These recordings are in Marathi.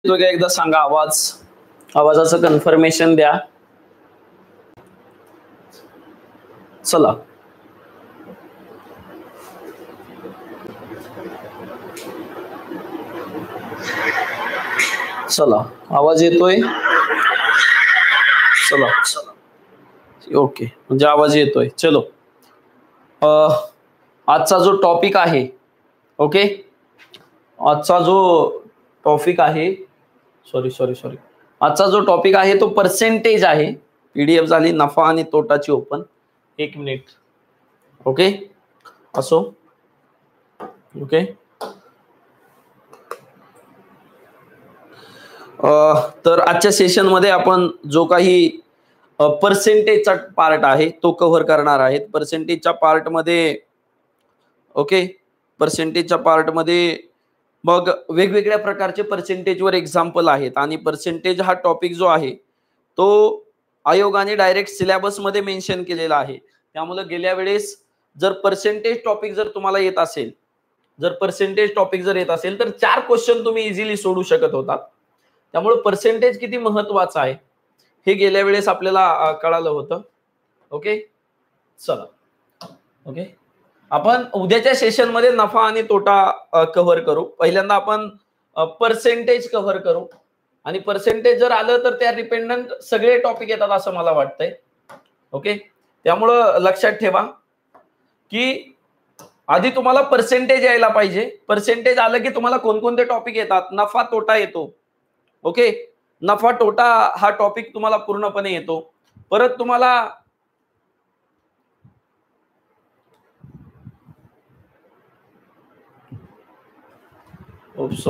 एकदा सांगा आवाजाचं कन्फर्मेशन द्या. चला चला आवाज येतोय. चला ओके म्हणजे आवाज येतोय. चलो आजचा जो टॉपिक आहे ओके आजचा जो टॉपिक आहे सॉरी आजचा जो टॉपिक आहे तो पर्सेंटेज आहे. पीडीएफ झाली नफा आणि तोटाची ओपन. एक मिनिट ओके असो ओके. तर आजच्या सेशन मध्ये आपण जो काही पर्सेंटेजचा पार्ट आहे तो कव्हर करणार आहेत. पर्सेंटेजच्या पार्ट मध्ये ओके पर्सेंटेजच्या पार्ट मध्ये मग वेगवेगळ्या प्रकारचे पर्सेंटेजवर एक्झाम्पल आहेत आणि पर्सेंटेज हा टॉपिक जो आहे तो आयोगाने डायरेक्ट सिलेबस मध्ये मेन्शन केलेला आहे. त्यामुळे गेल्या वेळेस जर पर्सेंटेज टॉपिक जर तुम्हाला येत असेल तर 4 क्वेश्चन तुम्ही इझिली सोडू शकत होतात. त्यामुळे पर्सेंटेज किती महत्वाचा आहे हे गेल्या वेळेस आपल्याला कळालं होतं. ओके चला ओके आपण उद्याच्या सेशन मध्ये नफा आणि तोटा कव्हर करू. पहिल्यांदा आपण पर्सेंटेज कव्हर करू आणि पर्सेंटेज जर आलं तर त्या डिपेंडंट सगळे टॉपिक येतात असं मला वाटतंय. ओके त्यामुळं लक्षात ठेवा की आधी तुम्हाला पर्सेंटेज यायला पाहिजे. पर्सेंटेज आलं की तुम्हाला कोणकोणते टॉपिक येतात. नफा तोटा येतो. ओके नफा तोटा हा टॉपिक तुम्हाला पूर्णपणे येतो. परत तुम्हाला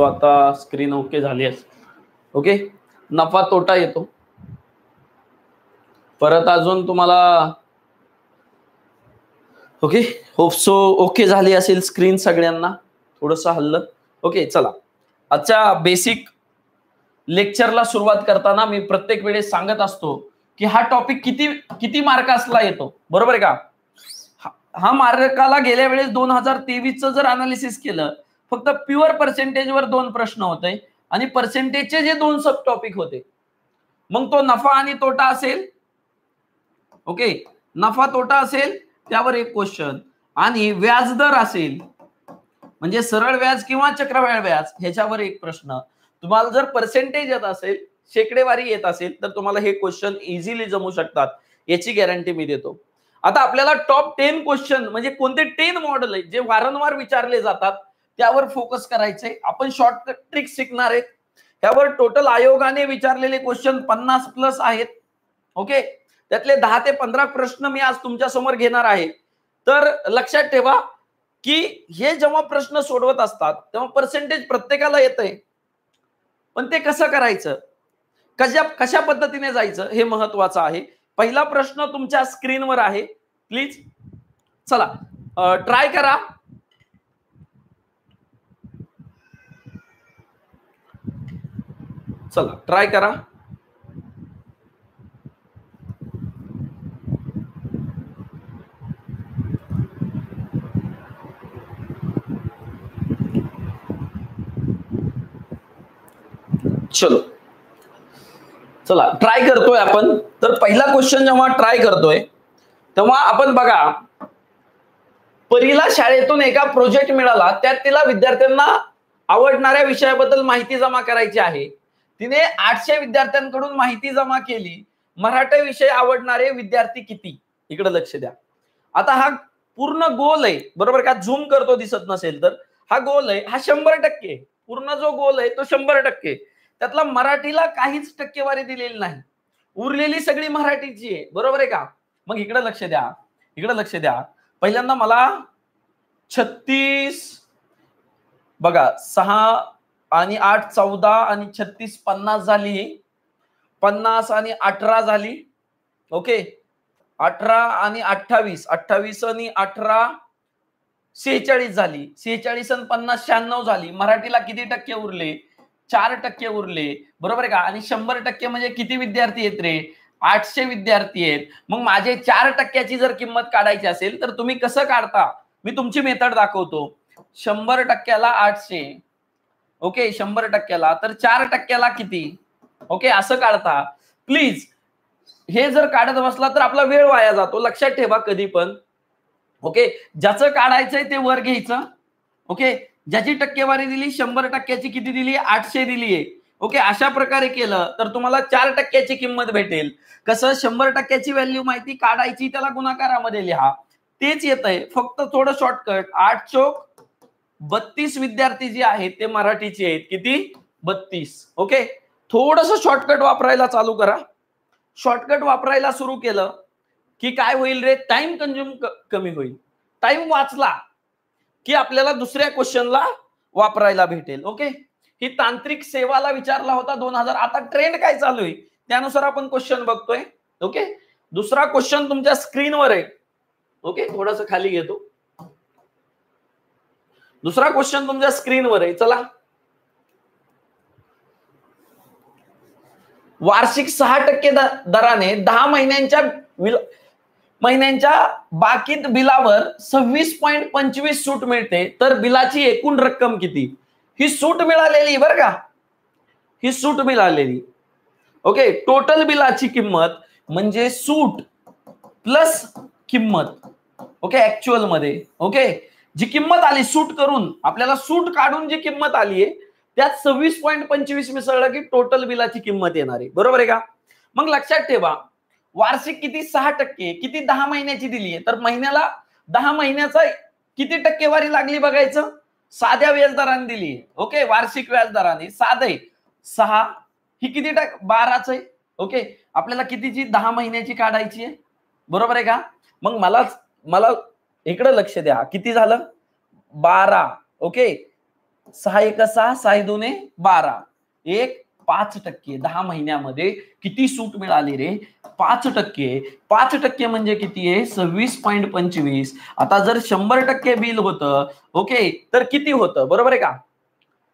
आता स्क्रीन ओके झाली आहे. ओके नफा तोटा येतो. परत अजून तुम्हाला ओके ओके झाली असेल स्क्रीन सगळ्यांना. थोडंसं हल्लं. ओके चला आजच्या बेसिक लेक्चरला सुरुवात करताना मी प्रत्येक वेळेस सांगत असतो की हा टॉपिक किती मार्कासला येतो. बरोबर आहे का. हा मार्काला गेल्या वेळेस 2023 चं जर अनालिसिस केलं फक्त प्युअर पर्सेंटेजवर 2 प्रश्न होते आणि पर्सेंटेजचे जे 2 सब टॉपिक होते. मग तो नफा आणि तोटा असेल. ओके नफा तोटा असेल त्यावर एक क्वेश्चन आणि व्याजदर असेल म्हणजे सरळ व्याज किंवा चक्रवाढ व्याज ह्याच्यावर एक प्रश्न. तुम्हाला जर पर्सेंटेज येत असेल शेकडेवारी येत असेल तर तुम्हाला हे क्वेश्चन इझिली जमू शकतात याची गॅरंटी मी देतो. आता आपल्याला टॉप 10 क्वेश्चन म्हणजे कोणते 10 मॉडेल आहेत जे वारंवार विचारले जातात त्यावर फोकस करायचे. आपण शॉर्ट ट्रिक शिकणार आहेत. त्यावर टोटल आयोगाने विचारलेले क्वेश्चन 50+ आहेत. ओके त्यातले 10 ते 15 प्रश्न मी आज तुमच्या समोर घेणार आहे. तर लक्षात ठेवा की हे जेव्हा प्रश्न सोडवत असतात तेव्हा पर्सेंटेज प्रत्येकाला येतंय पण ते कसं करायचं कशा पद्धतीने जायचं हे महत्वाचं आहे. पहिला प्रश्न तुमच्या स्क्रीनवर आहे. प्लीज चला ट्राय करा. चला ट्राय करा. चलो चला ट्राय करतोय आपण. तर पहिला क्वेश्चन जेव्हा ट्राय करतोय तेव्हा आपण बघा परीला शाळेतून एका प्रोजेक्ट मिळाला. त्यात तिला विद्यार्थ्यांना आवडणाऱ्या विषयाबद्दल माहिती जमा करायची आहे. तिने 800 विद्यार्थ्यांकडून माहिती जमा केली. मराठी विषय आवडणारे विद्यार्थी किती. इकडे लक्ष द्या. आता हा पूर्ण गोल आहे बरोबर का. झूम करतो दिसत नसेल तर हा गोल आहे. हा 100% पूर्ण जो गोल आहे तो 100%. त्यातला मराठीला काहीच टक्केवारी दिलेली नाही. उरलेली सगळी मराठीची आहे. बरोबर आहे का. मग इकडे लक्ष द्या. पहिल्यांदा मला 36 बघा 6 आणि 8 14 आणि 36 50 झाली. 50 आणि 18 झाली. ओके 18 आणि 28 28 आणि 18 46 झाली. 46 आणि 50 96 झाली. मराठीला किती टक्के उरले 4% उरले. बरोबर आहे का. आणि 100% म्हणजे किती विद्यार्थी आहेत रे 800 विद्यार्थी आहेत. मग माझे 4%ची जर किंमत काढायची असेल तर तुम्ही कसं काढता मी तुमची मेथड दाखवतो. 100%ला 800 ओके 100%ला, तर 4% किती? ओके असं काढता प्लीज. हे जर काढत बसला तर आपला वेळ वाया जातो, लक्षात ठेवा कधी पण. ओके ज्याचं काढायचंय ते वर घ्यायचं. ओके ज्याची टक्केवारी दिली 100%ची किती दिली? 800 दिली आहे. ओके अशा प्रकारे केलं तर तुम्हाला 4%ची किंमत भेटेल. कसं? 100%ची व्हॅल्यू माहिती काढायची, त्याला गुणाकारामध्ये लिहा, तेच येत आहे. फक्त थोडं शॉर्टकट. 8 चोक 32 विद्यार्थी जे आहेत ते मराठीचे आहेत. किती? 32. ओके थोडस शॉर्टकट वापरायला चालू करा. शॉर्टकट वापरायला सुरू केलं की काय होईल रे? टाइम कंझ्युम कमी होईल. टाइम वाचला की आपल्याला दुसऱ्या क्वेश्चनला वापरायला भेटेल. ओके ही तांत्रिक सेवाला विचारला होता 2000. आता ट्रेंड काय चालू आहे त्यानुसार आपण क्वेश्चन बघतोय. ओके दुसरा क्वेश्चन तुमच्या स्क्रीनवर आहे. ओके थोडस खाली घेतो. दुसरा क्वेश्चन तुमच्या स्क्रीनवर आहे. चला वार्षिक 6% दराने 10 महिन्यांच्या बाकीत बिलावर 26.25 सूट मिळते, तर बिलाची एकूण रक्कम किती? ही सूट मिळालेली बरं का, ही सूट मिळालेली. ओके टोटल बिलाची किंमत म्हणजे सूट प्लस किंमत. ओके ऍक्च्युअल मध्ये ओके जी किंमत आली सूट करून, आपल्याला सूट काढून जी किंमत आली आहे त्यात 26.25 मिसळलं की टोटल बिलाची किंमत येणार आहे. बरोबर आहे का? मग लक्षात ठेवा वार्षिक किती? 6%. किती? 10 महिन्याची दिली आहे, तर महिन्याला 10 महिन्याचा किती टक्केवारी लागली बघायचं. साध्या व्याजदराने दिली आहे. ओके वार्षिक व्याजदराने साधे 6. ही किती 12च आहे. ओके आपल्याला कितीची? 10 महिन्याची काढायची आहे. बरोबर आहे का? मग मला इकडे लक्ष द्या. किती झालं? 12. ओके 6 1 6 6 2 12. 5% 10 महिन्यामध्ये किती सूट मिळाली रे? 5%. 5% म्हणजे किती आहे? 26.25. आता जर 100% बिल होतं ओके तर किती होतं? बरोबर आहे का?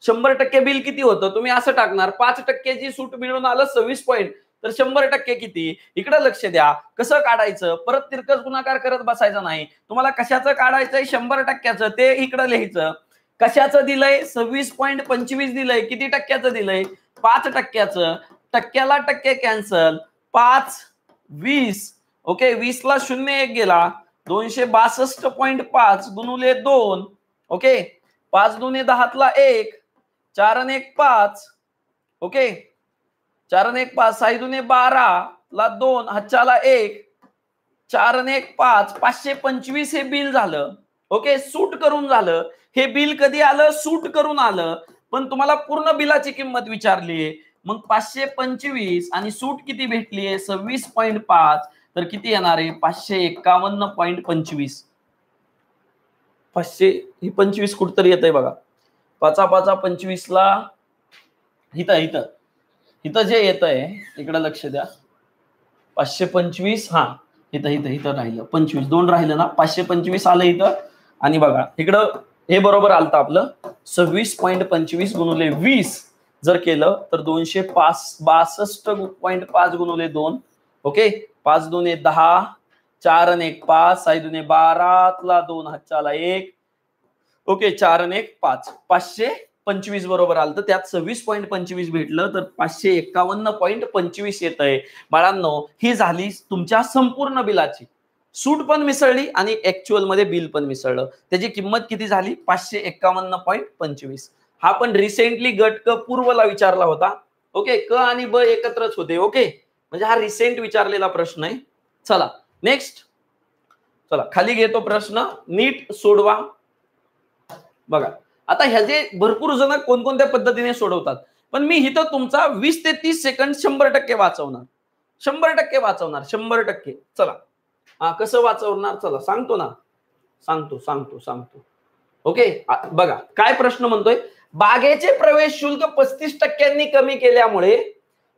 100% बिल किती होतं? तुम्ही असं टाकणार 5%ची सूट मिळून आलं 26 पॉईंट, तर 100% किती? इकडे लक्ष द्या. कसं काढायचं? परत तिरकस गुणाकार करत बसायचा नाही. तुम्हाला कशाचं काढायचंय? 100%चं, ते इकडे लिहायचं. कशाचं दिलंय? 26.25 दिलंय. किती टक्क्याचं दिलंय? 5%चं. टक्क्याला टक्के कॅन्सल. 5 20. ओके 20 ला 0 1 गेला. 262.5 गुणुले 2. ओके 5 2 10 ला 1. 4 आणि 1 5. ओके 4 आणि 1 5. 6 2 12 ला 2. हातच्याला 1. 4 आणि 1 5. 525 हे बिल झालं. ओके सूट करून झालं. हे बिल कधी आलं? सूट करून आलं. पण तुम्हाला पूर्ण बिलाची किंमत विचारलीये. मग 525 आणि सूट किती भेटलीये? 26.5. तर किती येणार आहे? 551.25. 500 ही 25 कुठतरी येत आहे बघा. 5 5 25 ला इथं जे येत आहे इकडे लक्ष द्या. 525 हा इथं राहिलं 25. 2 राहिलं ना. 525 आलं इथं. आणि बघा इकडं हे बरोबर आलतं आपलं 26.25 गुणुले 20 जर केलं तर 262.5 गुणुले 2. ओके 5 2 10. 4 आणि 1 5. 6 2 12 ला 2 हातच्याला 1. ओके 4 आणि 1 5. 525 बरोबर आलं. तर त्यात 26.25 भेटलं तर 551.25 येत आहे. बाळांनो ही झाली तुमच्या संपूर्ण बिलाची. सूट पण मिसळली आणि ऍक्च्युअल मध्ये बिल पण मिसळलं. त्याची किंमत किती झाली? 551.25. हा पण रिसेंटली गट क पूर्वला विचारला होता. ओके क आणि ब एकत्रच होते. ओके म्हणजे हा रिसेंट विचारलेला प्रश्न आहे. चला नेक्स्ट. चला खाली घेतो प्रश्न, नीट सोडवा. बघा आता ह्याचे भरपूर जण कोणकोणत्या पद्धतीने सोडवतात, पण मी इथं तुमचा 20 ते 30 सेकंड 100% वाचवणार. 100% वाचवणार. 100%. चला कसं वाचवणार? चला सांगतो ना. सांगतो. ओके बघा काय प्रश्न म्हणतोय. बागेचे प्रवेश शुल्क 35% कमी केल्यामुळे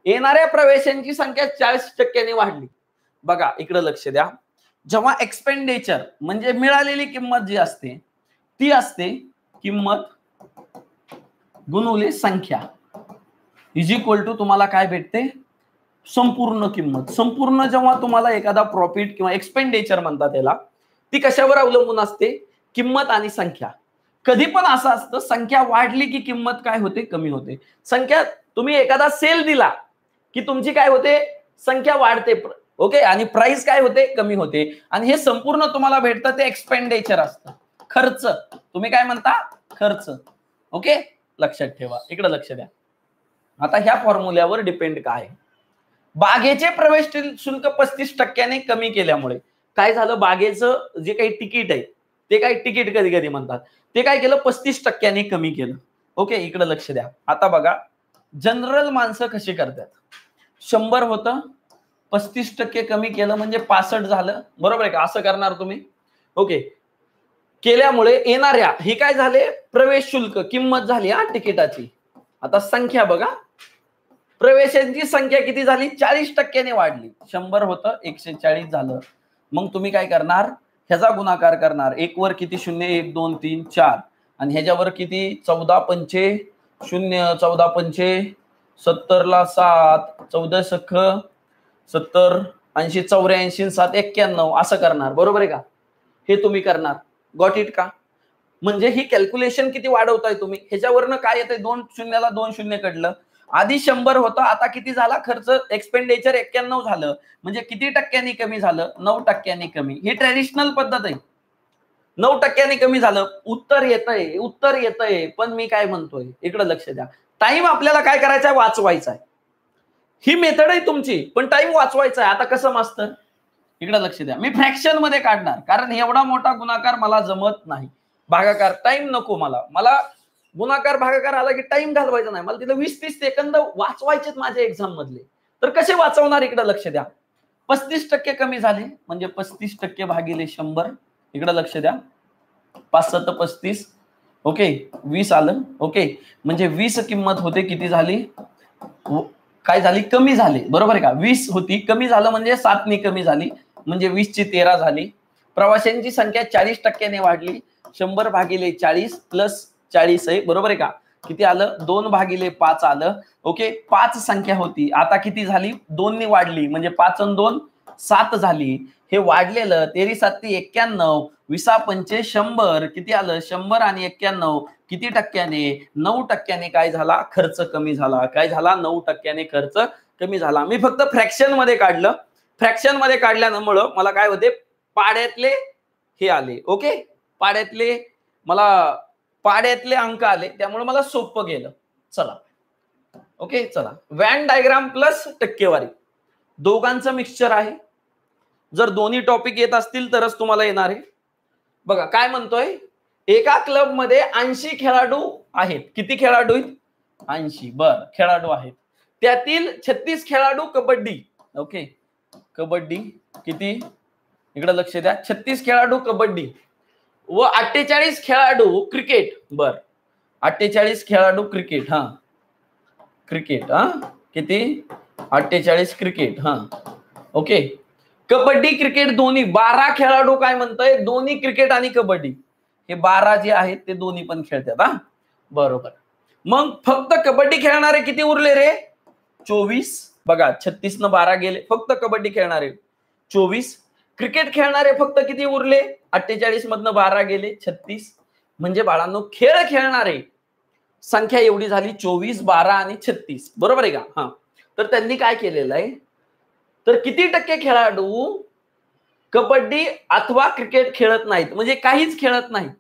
येणाऱ्या प्रवेशांची संख्या 40% वाढली. बघा इकडे लक्ष द्या. जेव्हा एक्सपेंडिचर म्हणजे मिळालेली किंमत जी असते ती असते किंमत गुणुले संख्या इज इक्वल टू तुम्हाला काय भेटते? संपूर्ण किंमत. संपूर्ण जेव्हा तुम्हाला एखादा प्रॉफिट किंवा एक्सपेंडिचर म्हणतात त्याला, ती कशावर अवलंबून असते? किंमत आणि संख्या. कधी पण असं असतं, संख्या वाढली की किंमत काय होते, कमी होते. संख्या तुम्ही एखादा सेल दिला की तुमची काय होते, संख्या वाढते. ओके, आणि प्राइस काय होते, कमी होते. आणि हे संपूर्ण तुम्हाला भेटतं ते एक्सपेंडिचर असतं, खर्च. तुम्ही काय म्हणता, खर्च. ओके, लक्षात ठेवा, इकडे लक्ष द्या. आता ह्या फॉर्म्युल्यावर डिपेंड काय, बागेचे प्रवेश शुल्क 35% कमी केल्यामुळे काय झालं, बागेचं जे काही तिकीट आहे ते काही तिकीट कधी कधी म्हणतात, ते काय केलं, 35% कमी केलं. ओके, इकडे लक्ष द्या. आता बघा जनरल माणसं कशी करतात, 100 होतं, 35% कमी केलं म्हणजे 65 झालं, बरोबर आहे का, असं करणार तुम्ही. ओके, केल्यामुळे येणाऱ्या हे काय झाले, प्रवेश शुल्क किंमत झाली हा तिकिटाची. आता संख्या बघा, प्रवेशांची संख्या किती झाली, 40% वाढली. 100 होतं, 140 झालं. मग तुम्ही काय करणार, ह्याचा गुणाकार करणार, 1 वर किती, 0, 1, 2, 3, 4, आणि ह्याच्यावर किती, 14 पंचे 0, 14 पंचे 70 ला 7, 14 सख 70, 80, 84, 7, 91, असं करणार, बरोबर आहे का. हे तुम्ही करणार. गॉट इट का. म्हणजे ही कॅल्क्युलेशन किती वाढवताय तुम्ही, ह्याच्यावरनं काय येतंय, 2 शून्याला 2 शून्य कडलं. आधी 100 होतं, आता किती झाला खर्च, एक्सपेंडिचर 91 झालं, म्हणजे किती टक्क्यांनी कमी झालं, 9% कमी. ही ट्रेडिशनल पद्धत आहे, 9% कमी झालं. उत्तर येतंय, पण मी काय म्हणतोय, इकडे लक्ष द्या. टाइम आपल्याला काय करायचा आहे, वाचवायचा आहे. ही मेथड आहे तुमची, पण टाइम वाचवायचा आहे. आता कसं मास्तर, इकडे लक्ष द्या. मी फ्रॅक्शन मध्ये काढणार, कारण एवढा मोठा गुणाकार मला जमत नाही. भागाकार टाइम नको मला गुणाकार भागाकार आला की टाइम घालवायचा नाही मला, तिला 20-30 सेकंद वाचवायचेत माझ्या एक्झाम मधले. तर कसे वाचवणार, इकडे लक्ष द्या. 35% कमी झाले म्हणजे 35% भागिले 100, इकडे लक्ष द्या. 5 7 35, ओके, 20 आलं. ओके, म्हणजे 20 किंमत होते, किती झाली, काय झाली, कमी झाली, बरोबर आहे का. 20 होती, कमी झालं म्हणजे 7 ने कमी झाली, म्हणजे 20 ची 13 झाली. प्रवाशांची संख्या 40% वाढली, 100 भागिले 40 प्लस 40 आहे, बरोबर आहे का. किती आलं, 2 भागिले 5 आलं. ओके, 5 संख्या होती, आता किती झाली, 2 ने वाढली, म्हणजे 5 आणि 2 7 झाली. हे वाढलेलं 13 7 91, 20 पंचे 100, किती आलं, 100 आणि 91 किती टक्क्याने, 9% काय झाला, खर्च कमी झाला. काय झाला, 9% खर्च कमी झाला. मी फक्त फ्रॅक्शन मध्ये काढलं, फ्रॅक्शन मध्ये काढल्यामुळे मला काय होते, पाड्यातले हे आले. ओके, पाड्यातले अंक आले, त्यामुळे मला सोपं गेलं. चला, ओके, चला. व्हॅन डायग्राम प्लस टक्केवारी दोघांचं मिक्सचर आहे. जर दोन्ही टॉपिक येत असतील तरच तुम्हाला येणार आहे. बघा काय म्हणतोय, एका क्लब मध्ये 80 खेळाडू आहेत. किती खेळाडू आहेत, 80. बर, खेळाडू आहेत. त्यातील 36 खेळाडू कबड्डी. ओके, कबड्डी किती, इकडे लक्ष द्या. 36 खेळाडू कबड्डी व 48 खेळाडू क्रिकेट. बर, 48 खेळाडू क्रिकेट. हा, क्रिकेट. हा, किती, 48 क्रिकेट. हा, ओके. कबड्डी क्रिकेट दोन्ही 12 खेळाडू काय म्हणतोय, दोन्ही क्रिकेट आणि कबड्डी हे 12 जे आहेत ते दोन्ही पण खेळतात. हा, बरोबर. मग फक्त कबड्डी खेळणारे किती उरले रे, 24. बघा 36 न 12 गेले, फक्त कबड्डी खेळणारे 24. क्रिकेट खेळणारे फक्त किती उरले, 48 मधनं 12 गेले, 36. म्हणजे बाळांनो खेळ खेळणारे संख्या एवढी झाली, 24, 12 आणि 36, बरोबर आहे का. हा, तर त्यांनी काय केलेलं आहे, तर किती टक्के खेळाडू कबड्डी अथवा क्रिकेट खेळत नाहीत, म्हणजे काहीच खेळत नाहीत,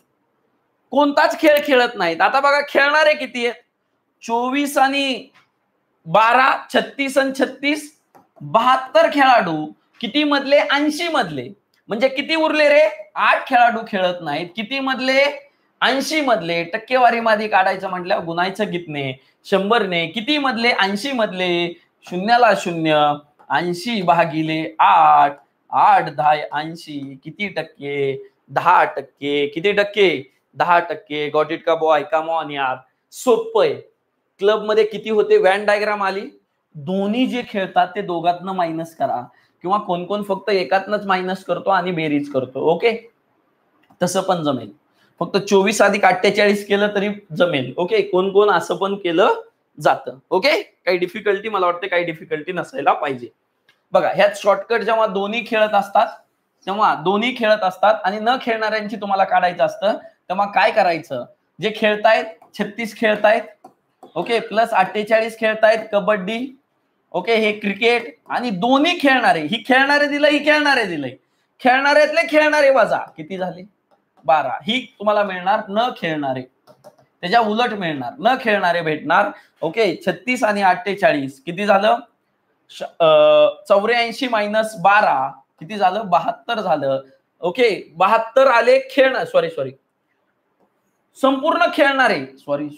कोणताच खेळ खेळत नाहीत. आता बघा खेळणारे किती आहेत, 24 आणि 12, 36 आणि 36, 72 खेळाडू. किती मधले, 80 मधले. म्हणजे किती उरले रे, 8 खेळाडू खेळत नाहीत. किती मधले, 80 मधले. टक्केवारी मध्ये काढायचं म्हटलं गुणायचं कितने, 100 ने. किती मधले, 80 मधले. 0ला 0, 80 भागिले 8, 8 10 80, किती टक्के, 10%. किती टक्के, 10%. गॉट इट का बॉय, कम ऑन यार, सोपं आहे. क्लब मध्ये किती होते, व्हॅन डायग्राम आली. दोन्ही जे खेळतात ते दोघातनं मायनस करा, किंवा कोण कोण फक्त एकातनच मायनस करतो आणि बेरीज करतो. ओके, तसं पण जमेल. फक्त 24 अधिक 48 केलं तरी जमेल. ओके, कोण कोण असं पण केलं जातं. ओके, काही डिफिकल्टी, मला वाटतं काही डिफिकल्टी नसायला पाहिजे. बघा ह्यात शॉर्टकट जेव्हा दोन्ही खेळत असतात आणि न खेळणाऱ्यांची तुम्हाला काढायचं असतं, तेव्हा काय करायचं, जे खेळतायत 36 खेळतायत, ओके, प्लस 48 खेळतायत कबड्डी, ओके, हे क्रिकेट, आणि दोन्ही खेळणारे, ही खेळणारे दिलं, ही खेळणारे दिलंय, खेळणाऱ्यातले खेळणारे वजा किती झाले 12, ही तुम्हाला मिळणार न खेळणारे, त्याच्या उलट मिळणार न खेळणारे भेटणार, ओके. 36 आणि 48 किती झालं 84 मायनस 12 किती झालं 72 झालं, ओके. 72 आले खेळणार, सॉरी संपूर्ण खेळणारे, सॉरी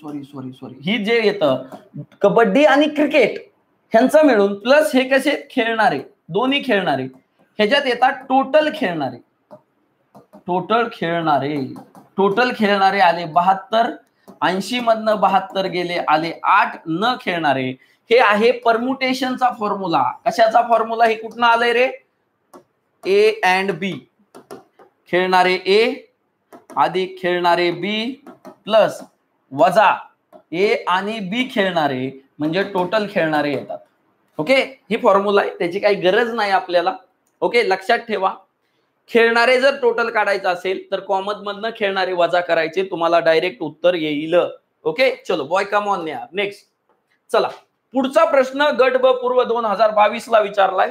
ही जे येतं कबड्डी आणि क्रिकेट ह्यांचं मिळून प्लस हे कसे खेळणारे, दोन्ही खेळणारे, ह्याच्यात येतात टोटल खेळणारे आले 72, 80 मधनं 72 गेले आले 8 न खेळणारे. हे आहे परमुटेशनचा फॉर्म्युला. कशाचा फॉर्म्युला, हे कुठनं आलंय रे, ए अँड बी, खेळणारे ए अधिक खेळणारे बी प्लस वजा ए आणि बी खेळणारे म्हणजे टोटल खेळणारे येतात, ओके. ही फॉर्म्युला आहे, त्याची काही गरज नाही आपल्याला, ओके. लक्षात ठेवा, खेळणारे जर टोटल काढायचं असेल तर कॉमन मधनं खेळणारे वजा करायचे, तुम्हाला डायरेक्ट उत्तर येईल, ओके. चलो बॉय कम ऑन यार. नेक्स्ट चला, पुढचा प्रश्न गट ब पूर्व 2022 ला विचारलाय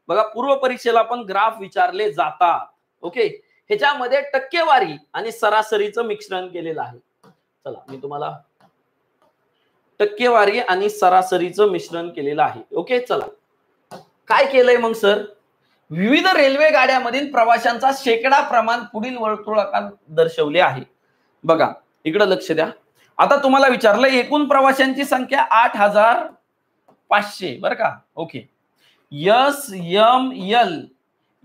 बघा. पूर्व परीक्षेला पण ग्राफ विचारले जातात, ओके. ह्याच्यामध्ये टक्केवारी आणि सरासरीचं मिश्रण केलेलं आहे. चला मी तुम्हाला टक्केवारी आणि सरासरीचं मिश्रण केलेलं आहे, ओके. चला काय केलंय मग सर, विविध रेल्वे गाड्यांमधील प्रवाशांचा शेकडा प्रमाण पुढील वर्तुळाकार दर्शवले आहे. बघा इकडे लक्ष द्या. आता तुम्हाला विचारलं एकूण प्रवाशांची संख्या 8500 बरं का, ओके. एस एम एल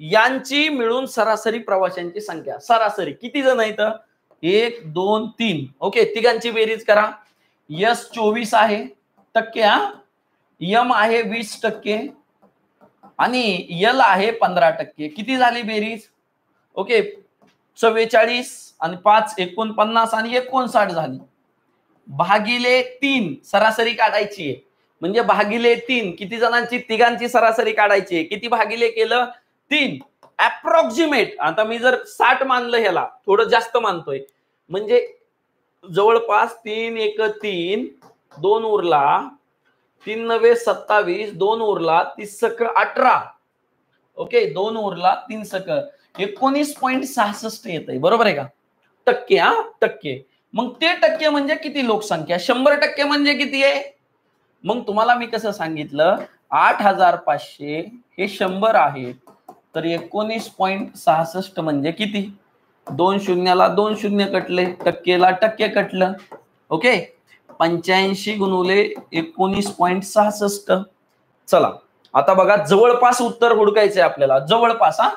यांची मिळून सरासरी प्रवाशांची संख्या, सरासरी किती जण आहेत 1 2 3, ओके. तिघांची बेरीज करा. एस 24 आहे टक्के, हा एम आहे 20% आणि यल आहे 15%, किती झाली बेरीज, ओके. 44 आणि 5 49 आणि 59 झाली. भागिले 3 सरासरी काढायची आहे, म्हणजे भागिले 3 किती जणांची, तिघांची सरासरी काढायची आहे, किती भागिले केलं 3, अप्रॉक्सिमेट. आता मी जर 60 मानलं, ह्याला थोडं जास्त मानतोय, म्हणजे जवळपास 3 1 3 2 उरला, 3 9 27 2 उरला, 30 सक 18, ओके. 2 उरला 3 सक 19.66 येत आहे, बरोबर आहे का, टक्के, हा टक्के. मग ते टक्के म्हणजे किती लोकसंख्या, 100% म्हणजे किती आहे. मग तुम्हाला मी कसं सांगितलं, 8500 हे 100 आहे, तर 19.66 म्हणजे किती, 2 शून्याला 2 शून्य कटले, टक्केला टक्के कटलं, ओके. 85 गुणुले 19.66. चला आता बघा, जवळपास उत्तर हुडकायचंय आपल्याला, जवळपास, हा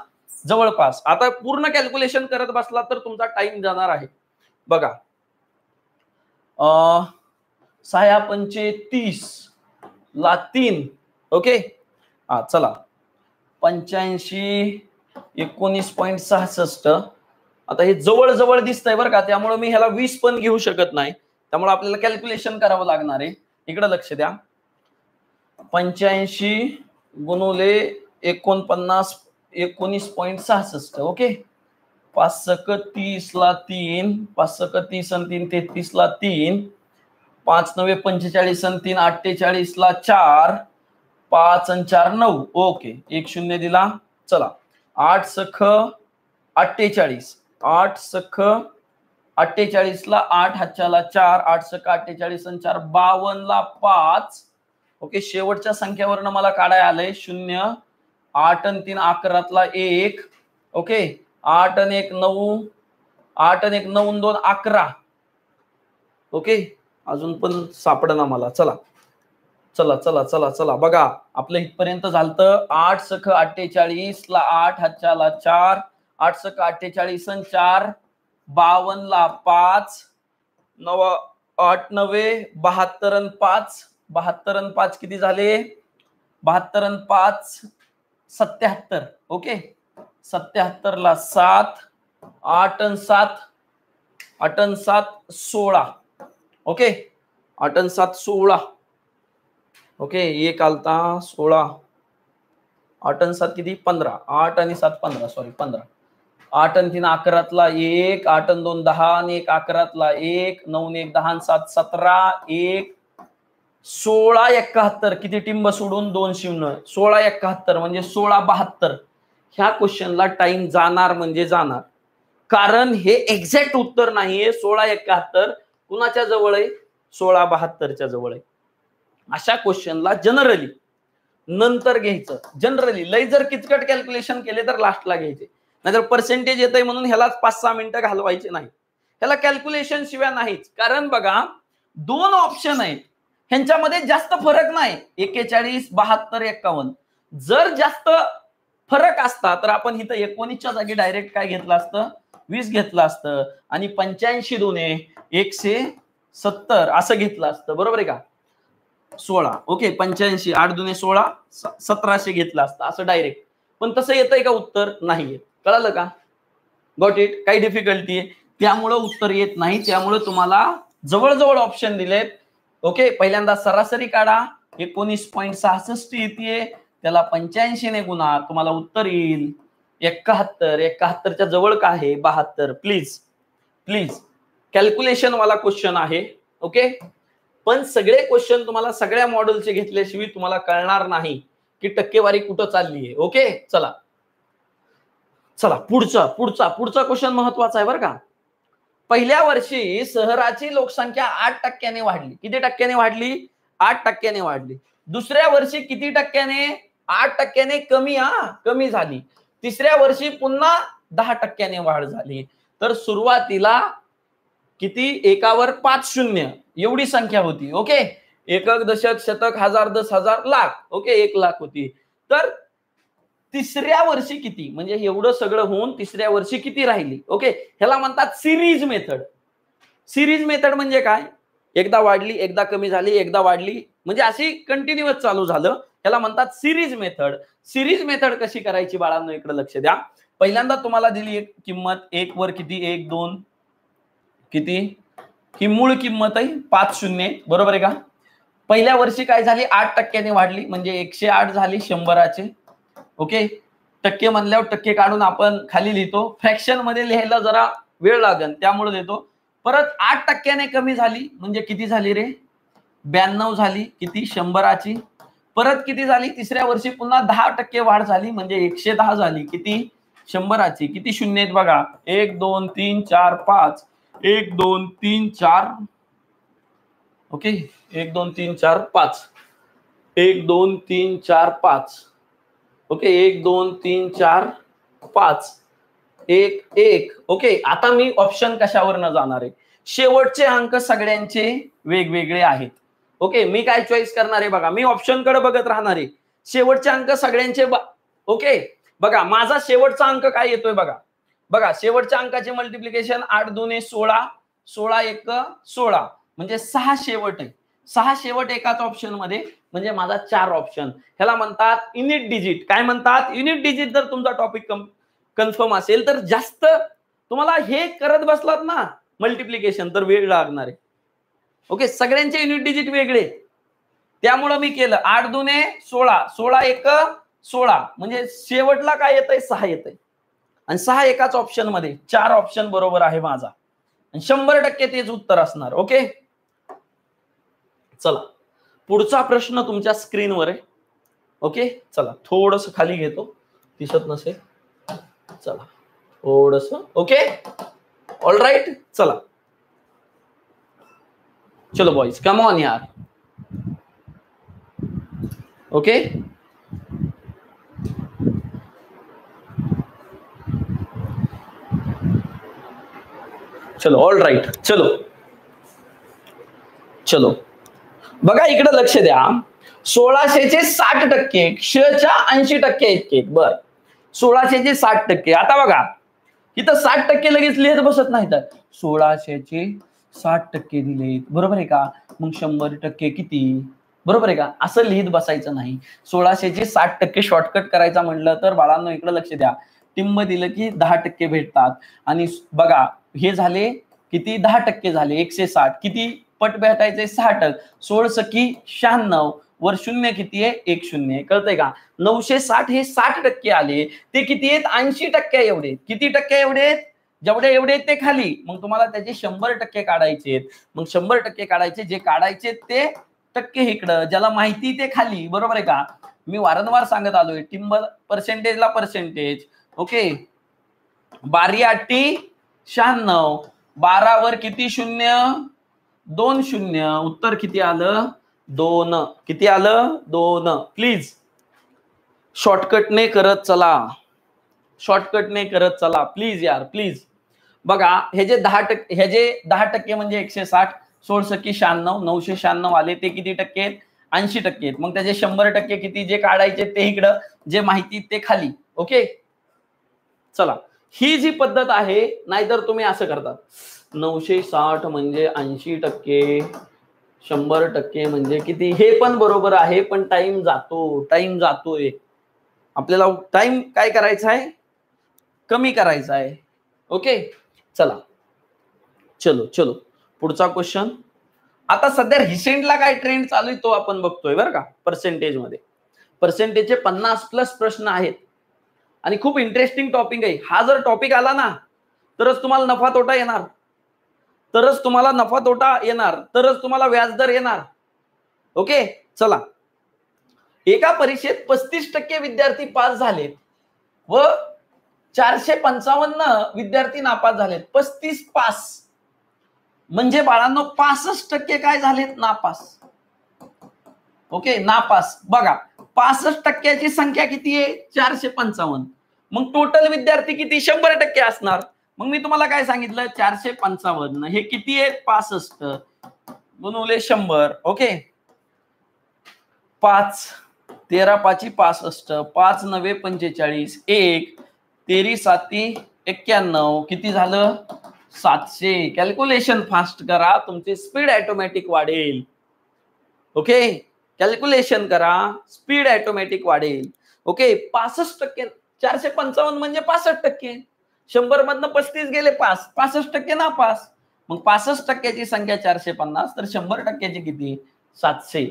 जवळपास. आता पूर्ण कॅल्क्युलेशन करत बसला तर तुमचा टाइम जाणार आहे. बघा 6 पंचे 30 ला 3, ओके. हा चला 85 19.66. आता हे जवळ जवळ दिसतंय बरं का, त्यामुळे मी ह्याला 20 पण घेऊ शकत नाही, त्यामुळे आपल्याला कॅल्क्युलेशन करावं लागणार आहे. इकडे लक्ष द्या. 85 गुणुले 49 19.66, ओके. 5 सक 30 ला 3, 5 सक 30 आणि 3 33 ला 3, 5 9 45 आणि 3 48 ला 4, 5 आणि 4 9, ओके. 1 शून्य दिला. चला 8 सख 48, 8 सख 48 ला 8 हातच्याला 4, 8 सख 48 आणि 4 52 ला 5, ओके. शेवटच्या संख्येवरनं मला काढाय आलंय 0, 8 आणि 3 11 1, ओके. 8 आणि 1 9, 8 आणि 1 9 आणि 2 11, ओके. अजून पण सापडना मला. चला चला चला चला चला बघा, आपलं इथपर्यंत झालं. 8 सख 48 ला 8 हातच्याला 4, 8 सख 48 आणि 4 52 ला 5, 9 8 9 72 आणि 5, 72 आणि 5 किती झाले, 72 आणि 5 77, ओके. 77 ला 7, 8 आणि 7 8 आणि 7 16, ओके. 8 आणि 7 16, ओके. एक आलता 16, 8 आणि 7 किती 15, 8 आणि 7 15, सॉरी 15, 8 आणि 3 11 1, 8 आणि 2 10 आणि 1 11 1, 9 आणि 1 10 आणि 7 17, 1 16 71 किती टिंब सोडून 2 0, 16 71 म्हणजे 16 72. ह्या क्वेश्चनला टाइम जाणार म्हणजे जाणार, कारण हे एक्झॅक्ट उत्तर नाहीये. 16 71 कुणाच्या जवळ आहे? 16 72च्या जवळ आहे. अशा क्वेश्चनला जनरली नंतर घ्यायचं. जनरली लय जर किचकट कॅल्क्युलेशन केले तर लास्टला घ्यायचे, नाहीतर पर्सेंटेज येतंय म्हणून ह्यालाच 5-6 मिनिटं घालवायचे नाही. ह्याला कॅल्क्युलेशन शिवाय नाहीच. कारण बघा 2 ऑप्शन आहेत, ह्यांच्यामध्ये जास्त फरक नाही. 41 72 51. जर जास्त फरक असता तर आपण इथं 19च्या जागी डायरेक्ट काय घेतलं असतं? 20 घेतलं असतं आणि 85 दुने 170 असं घेतलं असतं. बरोबर आहे का? 16 ओके 85 8 दुने 16 1700 घेतलं असतं असं डायरेक्ट. पण तसं येतंय का उत्तर? नाही येत. कळालं का? Got it? काही डिफिकल्टी आहे त्यामुळं उत्तर येत नाही. त्यामुळे तुम्हाला जवळजवळ ऑप्शन दिलेत. ओके पहिल्यांदा सरासरी काढा. 19.66 येते, त्याला 85 ने गुणा, तुम्हाला उत्तर येईल 71. 71च्या जवळ काय आहे? 72. प्लीज प्लीज कॅल्क्युलेशन वाला क्वेश्चन आहे. ओके पण सगळे क्वेश्चन तुम्हाला सगळ्या मॉडेलचे घेतल्याशिवाय तुम्हाला कळणार नाही की टक्केवारी कुठं चालली आहे. ओके चला चला पुढचा क्वेश्चन महत्वाचा आहे बरं का. पहिल्या वर्षी शहराची लोकसंख्या 8% वाढली. किती टक्क्याने वाढली? 8% वाढली. दुसऱ्या वर्षी किती टक्क्याने? 8% कमी झाली. तिसऱ्या वर्षी पुन्हा 10% वाढ झाली. तर सुरुवातीला किती? एकावर 5 शून्य एवढी संख्या होती. ओके एकक दशक शतक हजार 10,000 लाख. ओके 1 लाख होती. तर तिसऱ्या वर्षी किती, म्हणजे एवढं सगळं होऊन तिसऱ्या वर्षी किती राहिली? ओके ह्याला म्हणतात सिरीज मेथड. सिरीज मेथड म्हणजे काय? एकदा वाढली, एकदा कमी झाली, एकदा वाढली, म्हणजे अशी कंटिन्युअस चालू झालं. ह्याला म्हणतात सिरीज मेथड. सिरीज मेथड कशी करायची बाळांनो इकडे लक्ष द्या. पहिल्यांदा तुम्हाला दिली एक किंमत, 1 वर किती? 1 2 किती? ही मूळ किंमत आहे 5 शून्य. बरोबर आहे का? पहिल्या वर्षी काय झाली? 8% वाढली, म्हणजे 108 झाली 100चे. ओके टक्के म्हणल्यावर टक्के काढून आपण खाली लिहितो. फ्रॅक्शन मध्ये लिहायला जरा वेळ लागेल त्यामुळे देतो. परत 8% कमी झाली, म्हणजे किती झाली रे? 92 झाली. किती? 100ची. परत किती झाली? तिसऱ्या वर्षी पुन्हा 10% वाढ झाली, म्हणजे 110 झाली. किती? 100ची. किती शून्य आहेत बघा? 1 2 3 4 5. 1 2 3 4. ओके 1 2 3 4 5. 1 2 3 4 5. ओके 1 2 3 4 5. 1 1. ओके आता मी ऑप्शन कशावरनं जाणार आहे? शेवटचे अंक सगळ्यांचे वेगवेगळे आहेत. ओके मी काय चॉईस करणार आहे बघा. मी ऑप्शन कडे बघत राहणार आहे. शेवटचे अंक सगळ्यांचे ओके बघा माझा शेवटचा अंक काय येतोय बघा. बघा शेवटच्या अंकाचे मल्टिप्लिकेशन 8 2 16, 16 1 16, म्हणजे 6 शेवट आहे. 6 शेवट एकाच ऑप्शन मध्ये, म्हणजे माझा 4 ऑप्शन. ह्याला म्हणतात युनिट डिजिट. काय म्हणतात? Unit digit. जर तुमचा टॉपिक कन्फर्म असेल तर जास्त तुम्हाला हे करत बसलात ना मल्टिप्लिकेशन तर वेळ लागणार आहे. ओके सगळ्यांचे युनिट डिजिट वेगळे, त्यामुळे मी केलं 8 2 16, 16 1 16, म्हणजे शेवटला काय येतंय? 6 येतंय. आणि 6 एकाच ऑप्शन मध्ये. 4 ऑप्शन बरोबर आहे माझा, आणि 100% तेच उत्तर असणार. ओके चला पुढचा प्रश्न तुमच्या स्क्रीनवर आहे. ओके चला थोडस खाली घेतो, दिसत नसेल. चला थोडस. ओके ऑल राईट चला चलो बॉयज कम ऑन यार. ओके चलो ऑल राईट चलो चलो बघा इकडे लक्ष द्या. 1600चे 60%, क्षच्या 80% इतके. बर 1600चे 60%. आता बघा इथं 60% लगेच लिहित बसत नाही. तर 1600चे 60% दिलेत. बरोबर आहे का? मग 100% किती? बरोबर आहे का? असं लिहित बसायचं नाही. 1600चे 60% शॉर्टकट करायचा म्हटलं तर बाळांनो इकडे लक्ष द्या. टिंब दिलं की 10% भेटतात. आणि बघा हे झाले किती? 10% झाले. 160 किती पट भेटायचे? 60. 16 सकी 96 वर शून्य किती आहे 1 शून्य आहे. कळतंय का? 960 हे 60% आले, ते किती आहेत 80% एवढे. किती टक्के एवढे आहेत? जेवढे एवढे ते खाली. मग तुम्हाला त्याचे 100% काढायचे आहेत. मग 100% काढायचे, जे काढायचे ते टक्के इकडं, ज्याला माहिती ते खाली. बरोबर आहे का? मी वारंवार सांगत आलोय, टिंबल पर्सेंटेजला पर्सेंटेज. ओके, 12 96, 12 वर किती शून्य? 2 शून्य. उत्तर किती आलं? 2. किती आलं? 2. प्लीज शॉर्टकटने करत चला, शॉर्टकटने करत चला प्लीज यार, प्लीज. बघा हे जे 10% म्हणजे 160, 1696, 996 आले, ते किती टक्के आहेत? 80% आहेत. मग त्याचे 100% किती? जे काढायचे ते इकडं, जे माहिती ते खाली. ओके, चला. ही जी पद्धत आहे, नाहीतर तुम्ही असं करतात 960 म्हणजे 80%, 100% म्हणजे किती? हे पण बरोबर आहे, पण टाइम जातोय. आपल्याला टाइम काय करायचा आहे? कमी करायचा आहे. ओके, चला चलो पुढचा क्वेश्चन. आता सध्या रिसेंटला काय ट्रेंड चालू आहे तो आपण बघतोय बरं का. पर्सेंटेज मध्ये पर्सेंटेजचे 50+ प्रश्न आहेत आणि खूप इंटरेस्टिंग टॉपिक आहे हा. जर टॉपिक आला ना, तरच तुम्हाला नफा तोटा येणार, तरच तुम्हाला व्याजदर येणार. ओके, चला. एका परीक्षेत 35% विद्यार्थी पास झालेत व 455 विद्यार्थी नापास झालेत. 35 पास म्हणजे बाळांनो 65% काय झालेत? नापास. ओके, नापास. बघा 65%ची संख्या किती आहे? 455. मग टोटल विद्यार्थी किती? 100% असणार. मग मी तुम्हाला काय सांगितलं? 455 हे किती आहेत? 65 गुणुले 100. ओके, 5 13 5 65, 5 9 45, 1 13 7 91, किती झालं? 700. कॅल्क्युलेशन फास्ट करा, तुमची स्पीड ऑटोमॅटिक वाढेल. ओके, कॅल्क्युलेशन करा, स्पीड ऑटोमॅटिक वाढेल. ओके, 65%. 455 म्हणजे 65%. 100 मधनं 35 गेले पास, 65% नापास. मग 65%ची संख्या 450, तर 100%ची किती? 700.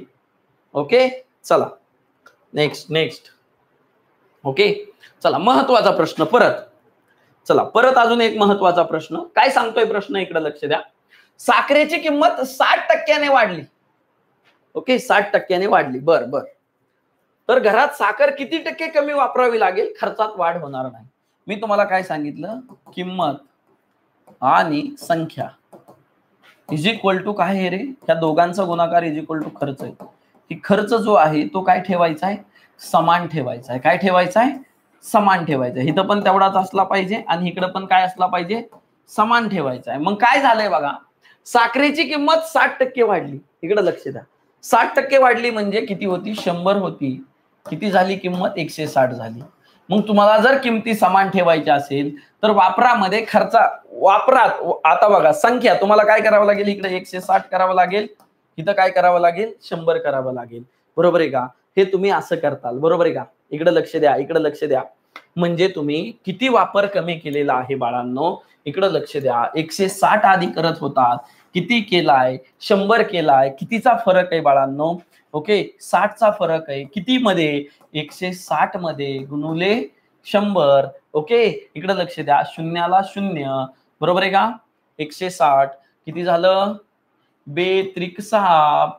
ओके, चला नेक्स्ट. ओके, चला महत्वाचा प्रश्न परत अजून एक महत्वाचा प्रश्न. काय सांगतोय प्रश्न? इकडे लक्ष द्या. साखरेची किंमत 60% वाढली. ओके, 60% वाढली. बर तर घरात साखर किती टक्के कमी वापरावी लागेल? खर्चात वाढ होणार नाही. मी तुम्हाला काय सांगितलं? किंमत आणि संख्या इज इक्वल टू काय आहे रे? त्या दोघांचा गुणाकार इज इक्वल टू खर्च आहे. की खर्च जो आहे तो काय ठेवायचा आहे? समान ठेवायचा आहे. काय ठेवायचा आहे? समान ठेवायचा आहे. इथं पण तेवढाच असला पाहिजे आणि इकडं पण काय असला पाहिजे? समान ठेवायचा आहे. मग काय झालंय बघा, साखरेची किंमत 60% वाढली. इकडे लक्ष द्या. 60% वाढली म्हणजे किती होती? 100 होती. किती झाली किंमत? 160 झाली. मग तुम्हाला जर किमती समान ठेवायच्या असेल तर वापरामध्ये वापरात आता बघा संख्या तुम्हाला काय करावं लागेल? इकडे 160 करावं लागेल, इथं काय करावं लागेल? 100 करावं लागेल. बरोबर आहे का? हे तुम्ही असं करताल. बरोबर आहे का? इकडे लक्ष द्या. म्हणजे तुम्ही किती वापर कमी केलेला आहे बाळांनो? इकडे लक्ष द्या. 160 आधी करत होतात, किती केलाय? 100 केलाय. कितीचा फरक आहे बाळांनो? ओके, 60चा फरक आहे. किती मध्ये? 160 मध्ये गुणुले 100. ओके, इकडे लक्ष द्या. शून्याला शून्य. बरोबर आहे का? 160 किती झालं? 2 त्रिक 6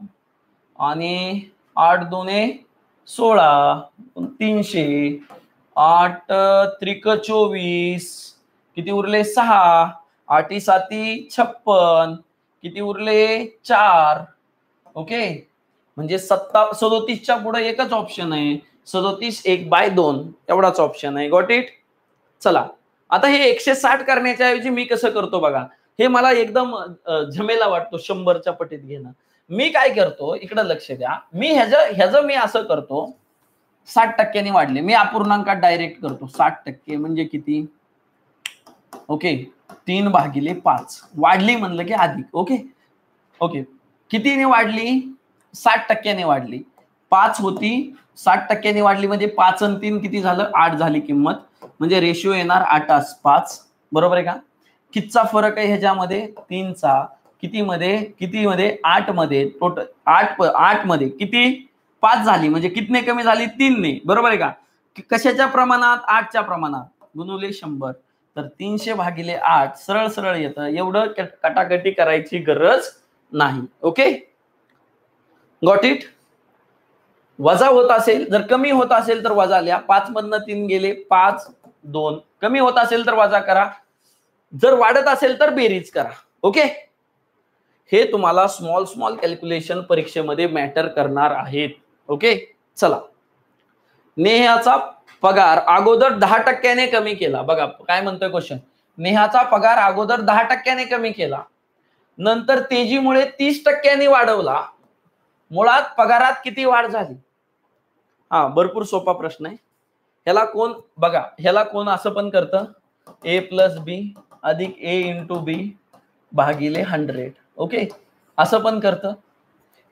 आणि 8 2 16, 300, 8 त्रिक 24, किती उरले? 6, 8 7 56, किती उरले? 4. ओके, म्हणजे 37च्या पुढे एकच ऑप्शन आहे. 37 1/2 एवढाच ऑप्शन आहे. Got it? चला, आता हे 160 करण्याच्या ऐवजी मी कसं करतो बघा. हे मला एकदम झमेला वाटतो 100च्या पटीत घेणं. मी काय करतो? इकडे लक्ष द्या. मी ह्याचं मी असं करतो, 60% वाढले. मी अपूर्णांकात डायरेक्ट करतो. 60% म्हणजे किती? ओके, 3/5 वाढली म्हणलं की अधिक. ओके, कितीने वाढली? 60% वाढली. 5 होती, 60% वाढली म्हणजे 5 आणि 3 किती झालं? 8 झाली किंमत. म्हणजे रेशिओ येणार 8:5. बरोबर आहे का? कितीचा फरक आहे ह्याच्यामध्ये? 3चा. किती मध्ये? 8 मध्ये. टोटल 8 मध्ये किती? 5 झाली म्हणजे कितने कमी झाली 3 ने, बरोबर आहे का? कशाच्या प्रमाणात? 8च्या प्रमाणात, गुणुले 100. तर 300 भागिले 8 सरळ सरळ येतं, एवढं कटाकटी करायची गरज नाही. Okay, got it? वजा होत असेल, जर कमी होत असेल तर वजा लिहा. 5 मधनं 3 गेले, 5 2. कमी होत असेल तर वजा करा, जर वाढत असेल तर बेरीज करा. ओके, हे तुम्हाला स्मॉल स्मॉल कॅल्क्युलेशन परीक्षेमध्ये मॅटर करणार आहेत. ओके, चला. नेहाचा पगार अगोदर 10% कमी केला. बघा काय म्हणतोय क्वेश्चन. नेहाचा पगार अगोदर 10% कमी केला, नंतर तेजीमुळे 30% वाढवला, मुळात पगारात किती वाढ झाली? हा, भरपूर सोपा प्रश्न आहे. ह्याला कोण बघा, ह्याला कोण असं पण करतं, a + b अधिक a × b भागिले 100. ओके, असं पण करतं.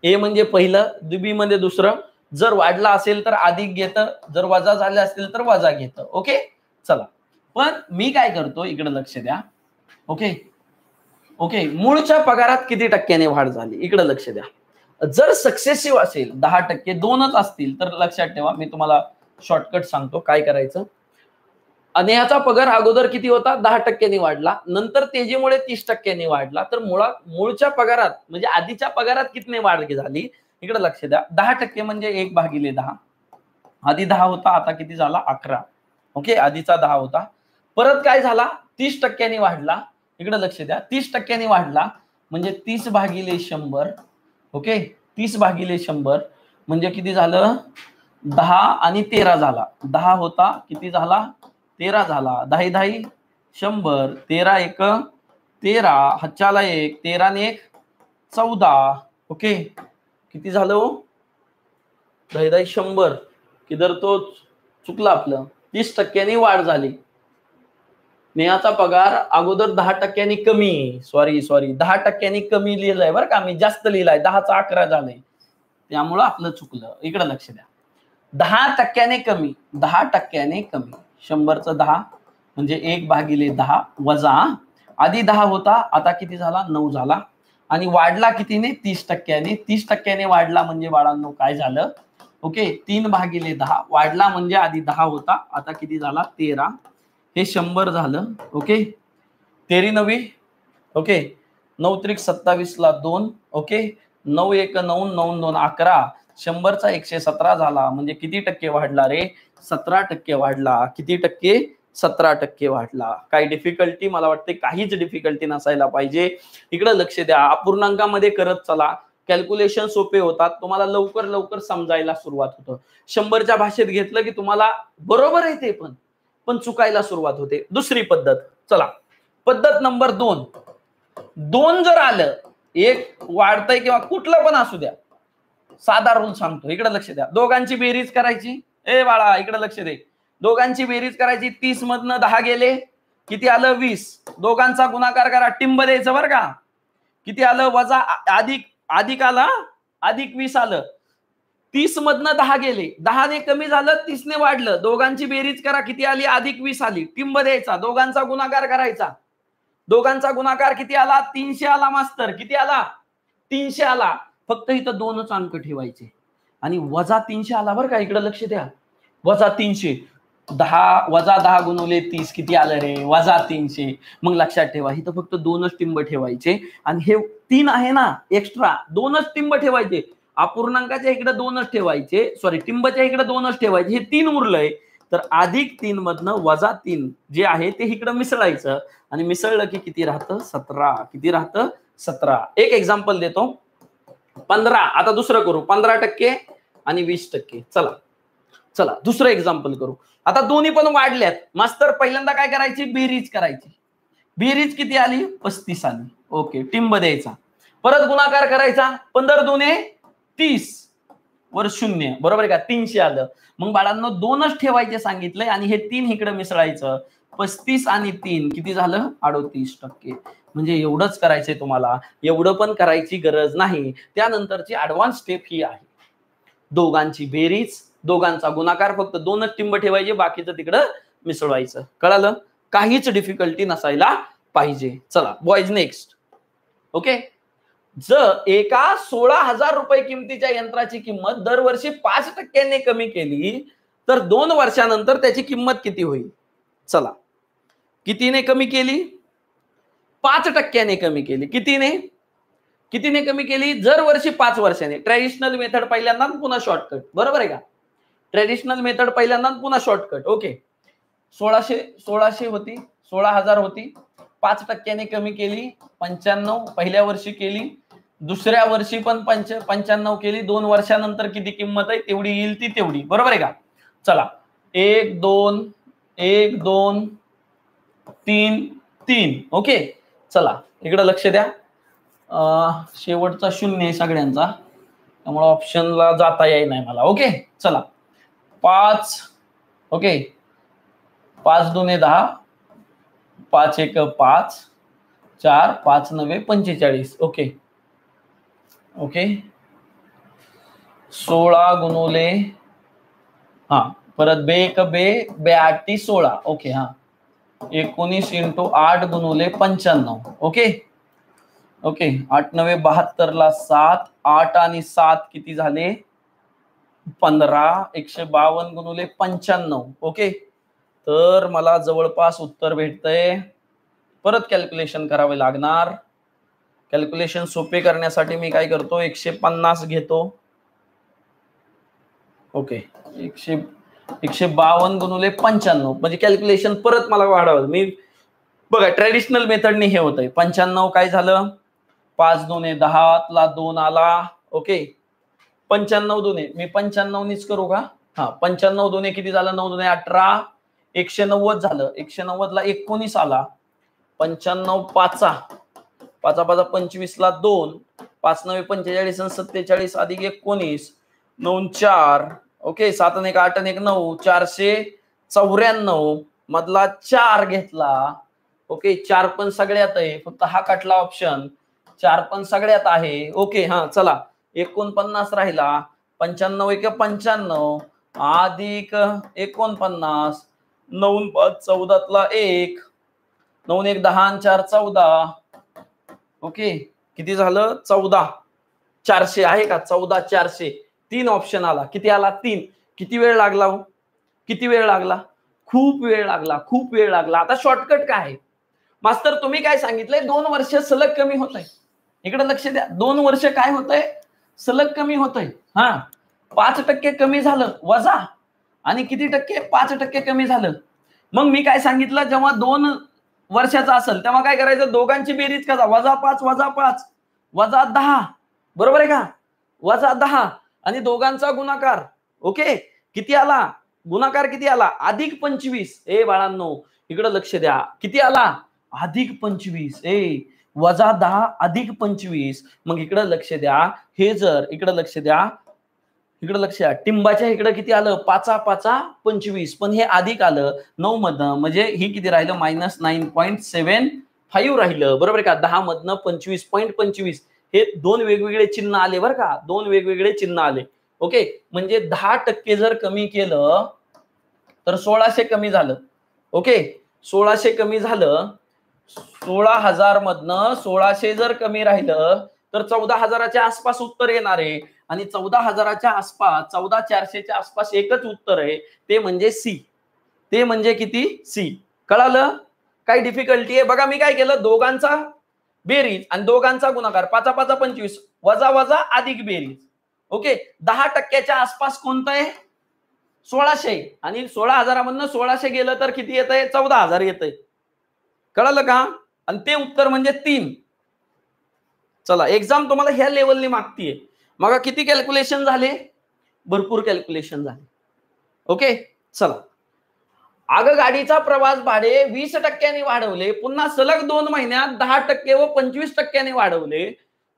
ए म्हणजे पहिलं, बी म्हणजे दुसरं. जर वाढला असेल तर अधिक घेतं, जर वजा झाले असेल तर वजा घेतं. ओके, चला. पण मी काय करतो, इकडे लक्ष द्या. ओके ओके, मूळच्या पगारात किती टक्क्याने वाढ झाली, इकडे लक्ष द्या. जर सक्सेसिव्ह असेल 10%, दोनच असतील तर लक्षात ठेवा, मी तुम्हाला शॉर्टकट सांगतो काय करायचं. नेहाचा पगार अगोदर किती होता? 10% वाढला, नंतर तेजीमुळे 30% वाढला, तर मूळच्या पगारात म्हणजे आधीच्या पगारात किती वाढ झाली, इकडे लक्ष द्या. 10% म्हणजे 1/10. आधी 10 होता, आता किती झाला? 11. ओके, आधीचा 10 होता, परत काय झाला? 30% वाढला. इकडे लक्ष द्या, 30% वाढला म्हणजे 30/100. ओके, 30/100 म्हणजे किती झालं? 10 आणि 13 झाला. 10 होता, किती झाला? 13 झाला. 10 10 100, 13 1 13, हच्चाला 1, 13 ने 1 14. ओके, किती झालं हो? 10 10 100. किधर तो चुकला आपलं, 30% वाढ झाली. नेहाचा पगार अगोदर 10% कमी, सॉरी 10% कमी लिहिलंय बरं का, मी जास्त लिहिलाय, 10चा 11 झालंय, त्यामुळं आपलं चुकलं. इकडे लक्ष द्या. 10% कमी, 10% कमी, 100चं 10 म्हणजे 1/10 वजा, आधी 10 होता, आता किती झाला? 9 झाला. आणि वाढला कितीने? 30%. 30% वाढला म्हणजे बाळांनो काय झालं? ओके, 3/10 वाढला म्हणजे आधी 10 होता, आता किती झाला? 13. हे 100 झालं. ओके, 13 9. ओके, 9 त्रिक 27 ला 2. ओके, 9 1 9 9 2 11. 100चा 117 झाला म्हणजे किती टक्के वाढला रे? 17% वाढला. किती टक्के? 17% वाढला. काही डिफिकल्टी? मला वाटते काहीच डिफिकल्टी नसायला पाहिजे. इकडे लक्ष द्या, अपूर्णांकामध्ये करत चला, कॅल्क्युलेशन सोपे होतात, तुम्हाला लवकर लवकर समजायला सुरुवात होतं. 100च्या भाषेत घेतलं की तुम्हाला बरोबर आहे ते पण चुकायला सुरुवात होते. दुसरी पद्धत, चला, पद्धत नंबर 2. 2 जर आलं, एक वाढतंय किंवा कुठलं पण असू द्या, साधा रूल सांगतो, इकडे लक्ष द्या. दोघांची बेरीज करायची. ए बाळा इकडे लक्ष दे. दोघांची बेरीज करायची. 30 मधनं 10 गेले, किती आलं? 20. दोघांचा गुणाकार करा, टिंब द्यायचं बरं का. किती आलं? वजा अधिक आला, अधिक 20 आलं. 30 मधनं 10 गेले, 10 ने कमी झालं, 30 ने वाढलं. दोघांची बेरीज करा, किती आली? अधिक 20 आली. टिंब द्यायचा, दोघांचा गुणाकार करायचा. दोघांचा गुणाकार किती आला? 300 आला मास्तर. किती आला? 300 आला. फक्त इथं 2च अंक ठेवायचे आणि वजा 300 आला बरं का, इकडे लक्ष द्या. वजा 300, 10 वजा 10 गुणुले 30 किती आलं रे? वजा 300. मग लक्षात ठेवा, इथं फक्त 2च टिंब ठेवायचे आणि हे 3 आहे ना एक्स्ट्रा, 2च टिंब ठेवायचे. अपूर्णांकाच्या इकडे 2च ठेवायचे, सॉरी टिंबच्या इकडे 2च ठेवायचे. हे 3 उरलंय, तर अधिक 3 मधनं वजा 3 जे आहे ते इकडे मिसळायचं आणि मिसळलं की किती राहतं? 17. किती राहतं? 17. एक एक्झाम्पल देतो. 15. आता दुसरं करू, 15% आणि 20%. चला दुसरं एक्झाम्पल करू. आता दोन्ही पण वाढल्यात मास्तर. पहिल्यांदा काय करायची? बेरीज करायची. बेरीज किती आली? 35 आली. ओके, टिंब द्यायचा, परत गुणाकार करायचा. 15 दुने 30 वर 0, बरोबर आहे का? 300 आलं. मग बाळांनो 2च ठेवायचे सांगितलंय आणि हे 3 इकडे मिसळायचं. 35 आणि 3 किती झालं? 38%. म्हणजे एवढंच करायचंय तुम्हाला, एवढं पण करायची गरज नाही. त्यानंतरची ऍडव्हान्स स्टेप ही आहे, दोघांची बेरीज, दोघांचा गुणाकार, फक्त 2च टिंब ठेवायचे, बाकीचं तिकडं मिसळवायचं. कळालं? काहीच डिफिकल्टी नसायला पाहिजे. चला बॉयज नेक्स्ट. ओके, जर एका 16,000 रुपये किमतीच्या यंत्राची किंमत दरवर्षी 5% कमी केली तर 2 वर्षानंतर त्याची किंमत किती होईल? चला, कितीने कमी केली? 5% कमी केली. कितीने कमी केली? जर वर्षी 5 वर्षाने. ट्रॅडिशनल मेथड पहिल्यांदा, पुन्हा शॉर्टकट, बरोबर आहे का? ट्रॅडिशनल मेथड पहिल्यांदा, पुन्हा शॉर्टकट. ओके, 1600 होती, 16,000 होती, 5% कमी केली, 95. पहिल्या वर्षी केली, दुसऱ्या वर्षी पण 95 केली, 2 वर्षानंतर किती किंमत आहे तेवढी येईल ती तेवढी, बरोबर आहे का? चला, 1 2 1 2 3 3. ओके, चला इकडे लक्ष द्या. शेवटचा 0 आहे सगळ्यांचा, त्यामुळे ऑप्शनला जाता येई नाही मला. ओके, चला 5. ओके, 5 2 10, 5 1 5, 4 5 9 45. ओके ओके, 16 गुणुले, हा परत 2 1 2, 2 8 16. ओके, हा 19 × 8 गुणुले 95. ओके ओके, 8 9 72 ला 7, 8 आणि 7 किती झाले? 15. 152 गुणुले 95. ओके, तर मला जवळपास उत्तर भेटतंय. परत कॅल्क्युलेशन करावे लागणार. कॅल्क्युलेशन सोपे करण्यासाठी मी काय करतो, 150 घेतो. ओके, 152 गुणुले 95, म्हणजे कॅल्क्युलेशन परत मला वाढवावं. मी बघा ट्रॅडिशनल मेथडने हे होतंय. 95 काय झालं? 5 2 10 ला 2 आला. ओके, 95 2 मी 95 नीच करू का? हा, 95 2 किती झालं? 9 2 18, 190 झालं. 190 ला 19 आला. 95 5 5 5 25 ला 2, 5 9 45 आणि 47 अधिक 19, 9 4. ओके, 7 1 8 1 9, 494 मधला 4 घेतला. ओके, 4 पण सगळ्यात आहे, फक्त हा कटला ऑप्शन. 4 पण सगळ्यात आहे. ओके, हा चला 49 राहिला. 95 1 95 अधिक 49, 9 5 14 1, 9 1 10 आणि 4 14. ओके, किती झालं? 14. 400 आहे का? 14 400. 3 ऑप्शन आला. किती आला? 3. किती वेळ लागला? किती वेळ लागला? खूप वेळ लागला, खूप वेळ लागला. आता शॉर्टकट काय आहे? मास्तर तुम्ही काय सांगितलंय? 2 वर्ष सलग कमी होत आहे. इकडे लक्ष द्या. 2 वर्ष काय होतंय? सलग कमी होतंय. हा, 5% कमी झालं वजा, आणि किती टक्के? 5% कमी झालं. मग मी काय सांगितलं, जेव्हा 2 वर्षाचा असेल तेव्हा काय करायचं? दोघांची बेरीज करा. -5 -5 -10, बरोबर आहे का? -10 आणि दोघांचा गुणाकार. ओके, किती आला? गुणाकार किती आला? अधिक 25. बाळांनो इकडे लक्ष द्या. किती आला? अधिक 25. -10 अधिक 25. मग इकडे लक्ष द्या. हे जर इकडे लक्ष द्या, इकडे लक्ष द्या, टिंबाच्या इकडे किती आलं? 5 5 25, पण हे अधिक आलं 9 मधनं, म्हणजे ही किती राहिलं? -9.75 राहिलं, बरोबर आहे का? 10 मधनं 25.25. हे 2 वेगवेगळे चिन्ह आले बरं का? 2 वेगवेगळे चिन्ह आले. ओके, म्हणजे 10% जर कमी केलं तर 1600 कमी झालं. ओके, 1600 कमी झालं. 16,000 मधनं 1600 जर कमी राहिलं तर 14,000च्या आसपास उत्तर येणार आहे. आणि 14,000च्या आसपास, 14,400च्या आसपास एकच उत्तर आहे, ते म्हणजे सी. ते म्हणजे किती? सी. कळालं? काय डिफिकल्टी आहे? बघा मी काय केलं, दोघांचा बेरीज आणि दोघांचा गुणाकार, 5 5 25 वजा वजा अधिक बेरीज. ओके, 10%च्या आसपास कोणतं आहे? 1600. आणि 16,000 मधनं 1600 गेलं तर किती येत आहे? 14,000 येत आहे. कळालं का? आणि ते उत्तर म्हणजे 3. चला, एक्झाम तुम्हाला ह्या लेवलनी मागतीये. मग किती कॅल्क्युलेशन झाले? भरपूर कॅल्क्युलेशन झाले. ओके, चला. आगगाडीचा प्रवास भाडे 20% वाढवले, पुन्हा सलग 2 महिन्यात 10% व 25% वाढवले,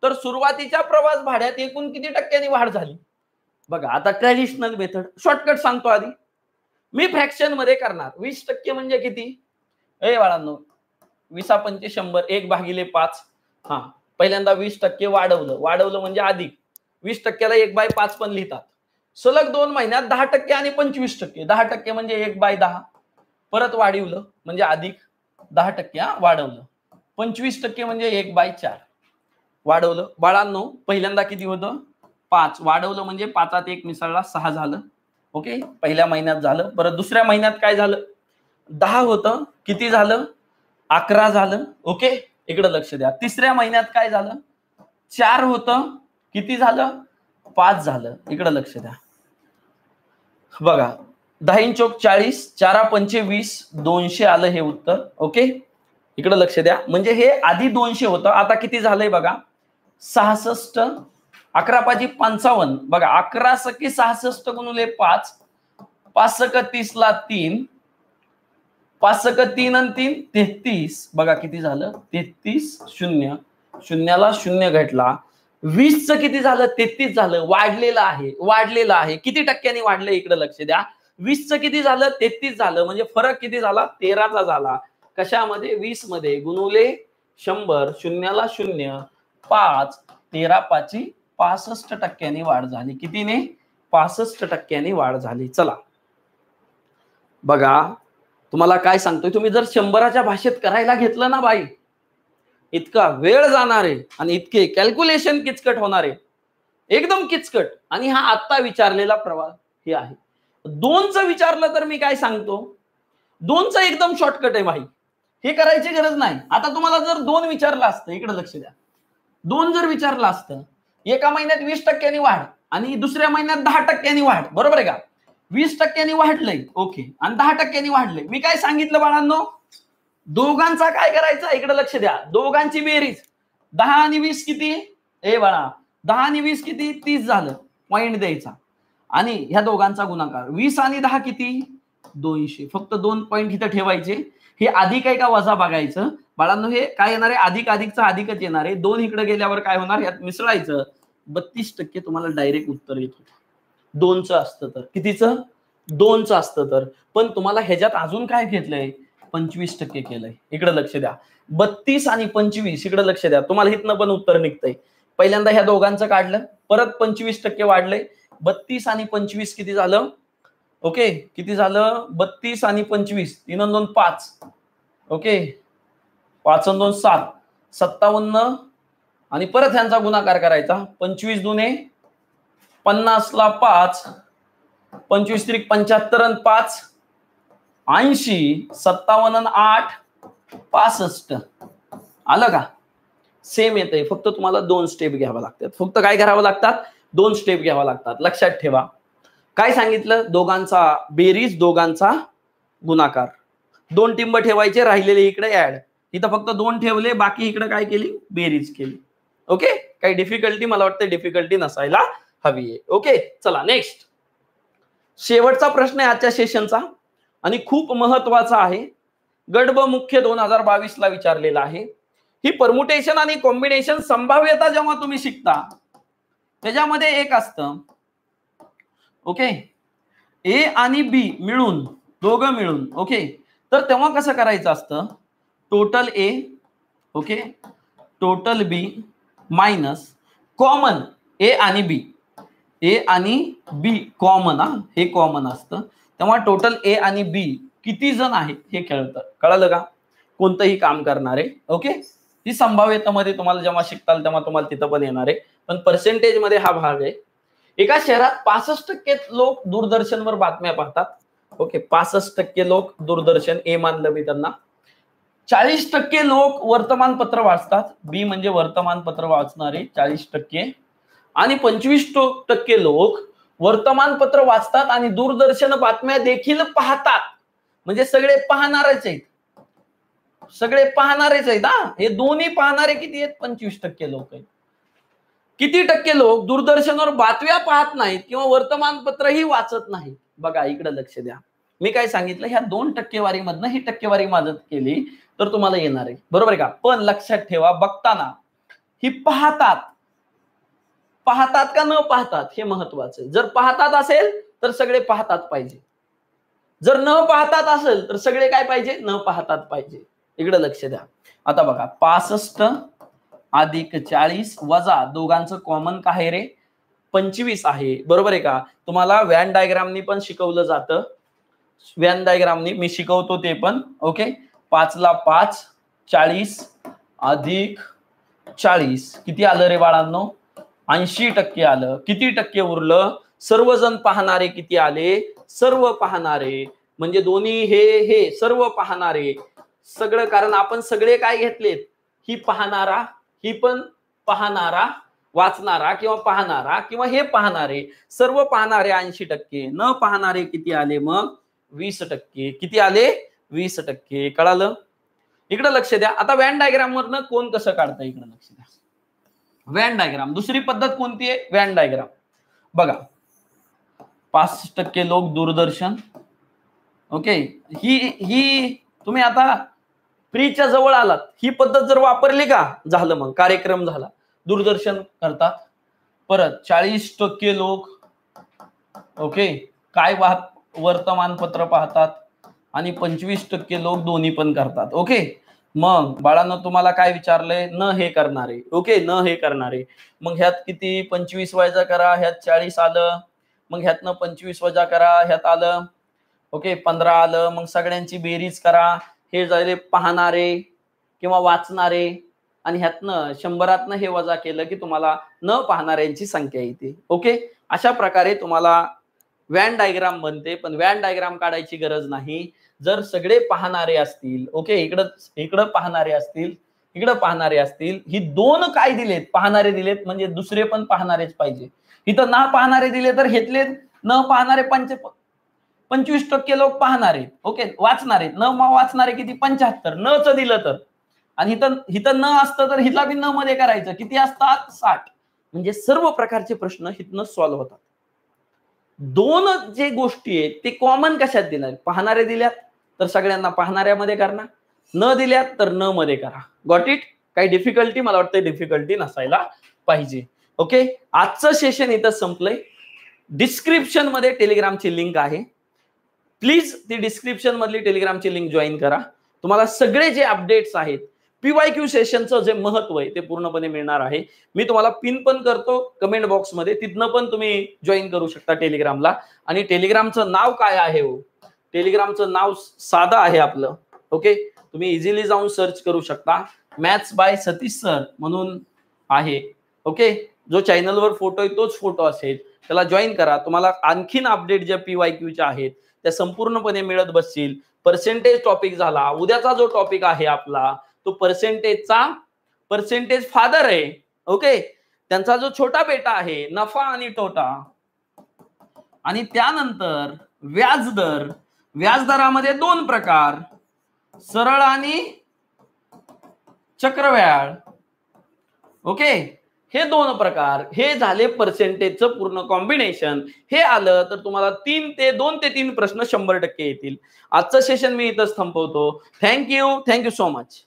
तर सुरुवातीच्या प्रवास भाड्यात एकूण किती टक्क्यांनी वाढ झाली? बघा आता ट्रॅडिशनल मेथड, शॉर्टकट सांगतो आधी. मी फ्रॅक्शन मध्ये करणार. 20% म्हणजे किती? बाळांनो, 20 पंचे 100, 1/5. हा, पहिल्यांदा 20% वाढवलं म्हणजे अधिक. 20%ला 1/5 पण लिहितात. सलग 2 महिन्यात 10% आणि 25%. 10% म्हणजे 1/10. परत वाढवलं म्हणजे अधिक 10% वाढवलं. 25% म्हणजे 1/4. वाढवलं बाळांनो, पहिल्यांदा किती होतं 5, वाढवलं म्हणजे 5त 1 मिसळला 6 झालं. ओके, पहिल्या महिन्यात झालं. परत दुसऱ्या महिन्यात काय झालं 10 होतं, किती झालं 11 झालं. ओके, इकडे लक्ष द्या. तिसऱ्या महिन्यात काय झालं 4 होतं, किती झालं 5 झालं. इकडे लक्ष द्या. बघा 10 चौक 40, 4 पंचे 20, 200 आलं हे उत्तर. ओके, इकडे लक्ष द्या. म्हणजे हे आधी 200 होतं, आता किती झालंय बघा 66. 11 पाजी 55. बघा 11 सकी 66 गुणिले 5, 5 सक 30 ला 3, 5 सक 3 आणि 3 33. बघा किती झालं 33. शून्य शून्याला शून्य घटला. 20 च किती झालं 33 झालं. वाढलेलं आहे. किती टक्क्यांनी वाढलं इकडे लक्ष द्या. 20 च किती झालं 33 झालं. म्हणजे फरक किती झाला 13चा झाला. कशामध्ये 20 मध्ये. गुणुले 100, शून्याला शून्य 5, 13 पाची 65% वाढ झाली. कितीने 65% वाढ झाली. चला बघा तुम्हाला काय सांगतोय, तुम्ही जर 100च्या भाषेत करायला घेतलं ना बाई, इतका वेळ जाणार आहे आणि इतके कॅल्क्युलेशन किचकट होणार आहे, एकदम किचकट. आणि हा आता विचारलेला प्रवाह हे आहे. 2चं विचारलं तर मी काय सांगतो, 2चं एकदम शॉर्टकट आहे भाई, हे करायची गरज नाही. आता तुम्हाला जर 2 विचारलं असतं, इकडे लक्ष द्या, 2 जर विचारलं असतं, एका महिन्यात 20% वाढ आणि दुसऱ्या महिन्यात 10% वाढ, बरोबर आहे का. 20% वाढलंय, ओके, आणि 10% वाढलंय. मी काय सांगितलं बाळांनो, दोघांचा काय करायचा इकडे लक्ष द्या, दोघांची बेरीज. 10 आणि 20 किती ए बाळा, 10 आणि 20 किती 30 झालं, पॉइंट द्यायचा. आणि ह्या दोघांचा गुणाकार 20 आणि 10 किती 200. फक्त 2 पॉइंट इथं ठेवायचे. हे अधिक आहे का वजा बघायचं बाळांनो. हे काय येणार आहे, अधिक अधिकचा अधिकच येणार आहे. 2 इकडे गेल्यावर काय होणार, यात मिसळायचं. 32% तुम्हाला डायरेक्ट उत्तर येत होतं 2चं असतं तर. कितीचं 2चं असतं तर. पण तुम्हाला ह्याच्यात अजून काय घेतलंय 25% केलंय. इकडे लक्ष द्या. 32 आणि 25 इकडे लक्ष द्या. तुम्हाला इथनं पण उत्तर निघतंय. पहिल्यांदा ह्या दोघांचं काढलं, परत 25% वाढलंय. 32 आणि 25 किती झालं, ओके, किती झालं 32 आणि 25, 3 आणि 2 5, ओके, 5 आणि 2 7, 57. आणि परत ह्यांचा गुणाकार करायचा. 25 दुने 50 ला 5, 25 त्रिक 75 आणि 5 80, 57 आणि 8 65. आलं का. सेम येतंय, फक्त तुम्हाला 2 स्टेप घ्यावं लागतात. फक्त काय करावं लागतात 2 स्टेप घ्यावं लागतात. लक्षात ठेवा काय सांगितलं, दोघांचा बेरीज, दोघांचा गुणाकार. 2 टिंब ठेवायचे, राहिलेले इकडे ऍड. इथं फक्त 2 ठेवले, बाकी इकडे काय केली बेरीज केली. ओके, काही डिफिकल्टी मला वाटतं डिफिकल्टी नसायला हवी आहे. ओके, चला नेक्स्ट. शेवटचा प्रश्न आहे आजच्या सेशनचा आणि खूप महत्वाचा आहे. गट ब मुख्य 2022 ला विचारलेला आहे. ही परमुटेशन आणि कॉम्बिनेशन संभाव्यता जेव्हा तुम्ही शिकता त्याच्यामध्ये एक असतं, ओके, ए आणि बी मिळून, दोघं मिळून, ओके, तर तेव्हा कसं करायचं असतं, total A, okay, total B minus common A आणि बी. ए आणि बी कॉमन, हे कॉमन असतं. तेव्हा टोटल ए आणि बी किती जण आहेत हे कळलं का. कोणतंही काम करणारे, ओके, ही संभाव्यतेमध्ये तुम्हाला जेव्हा शिकताल तेव्हा तुम्हाला तिथं पण येणार आहे. पण पर्सेंटेज मध्ये हा भाग आहे. एका शहरात 65% लोक दूरदर्शनवर बातम्या पाहतात. ओके, 65% लोक दूरदर्शन, ए मानलं मी त्यांना. 40% लोक वर्तमानपत्र वाचतात, बी म्हणजे वर्तमानपत्र वाचणारे 40%. आणि 25% लोक वर्तमानपत्र वाचतात आणि दूरदर्शन बातम्या देखील पाहतात. म्हणजे सगळे पाहणारेच आहेत, सगळे पाहणारेच आहेत. हे दोन्ही पाहणारे किती आहेत 25% लोक आहेत. किती टक्के लोक दूरदर्शनवर बातम्या पाहत नाहीत किंवा वर्तमानपत्रही वाचत नाहीत. बघा इकडे लक्ष द्या. मी काय सांगितलं, ह्या 2% मधनं ही टक्केवारी मदत केली तर तुम्हाला येणार आहे, बरोबर आहे का. पण लक्षात ठेवा, बघताना ही पाहतात का न पाहतात हे महत्वाचं आहे. जर पाहतात असेल तर सगळे पाहतात पाहिजे, जर न पाहतात असेल तर सगळे काय पाहिजे, न पाहतात पाहिजे. इकडे लक्ष द्या. आता बघा 65 अधिक 40 वजा दोघांचं कॉमन काय रे 25 आहे, बरोबर आहे का. तुम्हाला व्हॅन डायग्रामनी पण शिकवलं जातं, व्हॅन डायग्रामनी मी शिकवतो ते पण. ओके, 5 ला 5, 40 अधिक 40 किती आलं रे बाळांनो? 80% आलं. किती टक्के उरलं? सर्वजण पाहणारे किती आले? सर्व पाहणारे म्हणजे दोन्ही हे सर्व पाहणारे सगळं, कारण आपण सगळे काय घेतलेत? ही पाहणारा, ही पण पाहणारा, वाचणारा किंवा पाहणारा किंवा हे पाहणारे, सर्व पाहणारे 80%, न पाहणारे किती आले मग? 20%. किती आले? 20%. कळालं? इकडे लक्ष द्या. आता व्हॅन डायग्राम वरनं कोण कसं काढतं इकडे लक्ष द्या. व्हॅन डायग्राम दुसरी पद्धत कोणती आहे? व्हॅन डायग्राम बघा. 5% लोक दूरदर्शन. ओके, ही तुम्ही आता फ्रीच्या जवळ आलात, ही पद्धत जर वापरली का झालं, मग कार्यक्रम झाला. दूरदर्शन करतात. परत 40% लोक ओके काय वर्तमानपत्र पाहतात आणि 25% लोक दोन्ही पण करतात. ओके, मग बाळांनो तुम्हाला काय विचारलंय? न हे करणारे. ओके, न हे करणारे. मग ह्यात किती? 25 वजा करा, ह्यात 40 आलं. मग ह्यातनं 25 वजा करा, ह्यात आलं ओके 15 आलं. मग सगळ्यांची बेरीज करा. हे झाले पाहणारे किंवा वाचणारे आणि ह्यातनं 100तनं हे वजा केलं की तुम्हाला न पाहणाऱ्यांची संख्या येते. ओके, अशा प्रकारे तुम्हाला व्हॅन डायग्राम बनते. पण व्हॅन डायग्राम काढायची गरज नाही जर सगळे पाहणारे असतील. ओके, इकडं पाहणारे असतील, इकडं पाहणारे असतील. ही दोन काय दिलेत? पाहणारे दिलेत, म्हणजे दुसरे पण पाहणारेच पाहिजे. इथं ना पाहणारे दिले तर घेतले न पाहणारे 25% लोक पाहणारे. ओके, वाचणारे न वाचणारे किती? 75. न च दिलं तर, आणि हिथं न असतं तर हिला बी न मध्ये करायचं. किती असतात? 60. म्हणजे सर्व प्रकारचे प्रश्न हिथनं सॉल्व्ह होतात. दोन जे गोष्टी आहेत ते कॉमन कशात दिल्या? पाहणारे दिल्यात तर सगळ्यांना पाहणाऱ्यामध्ये करणार, न दिल्यात तर न मध्ये करा. Got it? काही डिफिकल्टी? मला वाटतं डिफिकल्टी नसायला पाहिजे. ओके, आजचं सेशन इथं संपलंय. डिस्क्रिप्शन मध्ये टेलिग्रामची लिंक आहे. प्लीज ती डिस्क्रिप्शन मधली टेलिग्रामची लिंक जॉईन करा. तुम्हाला सगळे जे अपडेट्स आहेत, PYQ सेशनचं जे महत्व आहे ते पूर्णपणे मिळणार आहे. मी तुम्हाला पिन पण करतो कमेंट बॉक्स मध्ये, तिथनं पण तुम्ही जॉईन करू शकता टेलिग्रामला. आणि टेलिग्रामचं नाव काय आहे? टेलिग्रामचं नाव साधं आहे आपलं. ओके, तुम्ही इझिली जाऊन सर्च करू शकता. मॅथ्स बाय सतीश सर म्हणून आहे. ओके, जो चॅनलवर फोटो आहे तोच फोटो असेल, त्याला जॉईन करा. तुम्हाला आणखीन अपडेट ज्या PYQच्या आहेत त्या संपूर्णपणे मिळत बसतील. पर्सेंटेज टॉपिक झाला. उद्याचा जो टॉपिक आहे आपला तो पर्सेंटेज फादर आहे. ओके, त्यांचा जो छोटा बेटा आहे नफा आणि तोटा. आणि त्यानंतर व्याजदर. व्याजदरामध्ये 2 प्रकार, सरळ आणि चक्रव्याढ. ओके, हे 2 प्रकार. हे झाले पर्सेंटेजचं पूर्ण कॉम्बिनेशन. हे आलं तर तुम्हाला 2 ते 3 प्रश्न 100% येतील. आजचं सेशन मी इथंच थांबवतो. Thank you so much.